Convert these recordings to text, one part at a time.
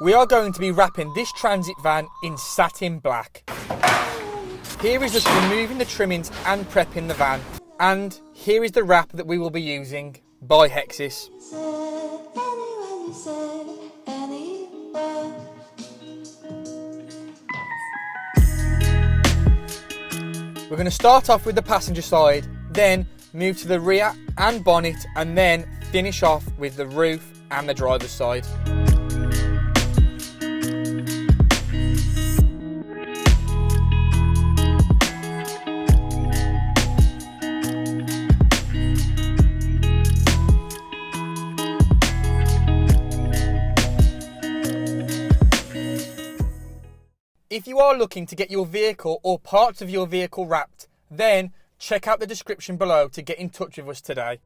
We are going to be wrapping this transit van in satin black. Here is us removing the trimmings and prepping the van. And here is the wrap that we will be using by Hexis. We're going to start off with the passenger side, then move to the rear and bonnet, and then finish off with the roof and the driver's side. If you are looking to get your vehicle or parts of your vehicle wrapped, then check out the description below to get in touch with us today.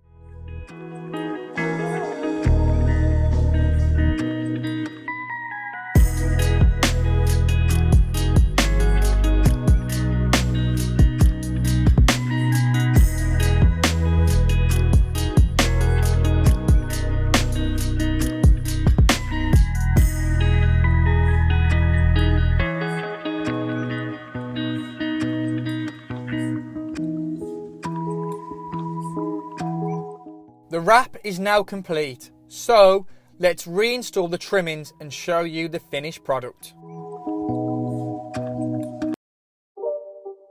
The wrap is now complete, so let's reinstall the trimmings and show you the finished product.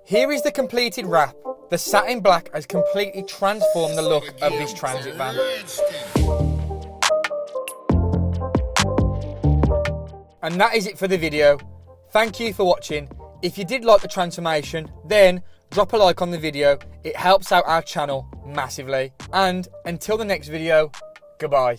Here is the completed wrap. The satin black has completely transformed the look of this transit van. And that is it for the video. Thank you for watching. If you did like the transformation, then drop a like on the video. It helps out our channel massively. And until the next video, goodbye.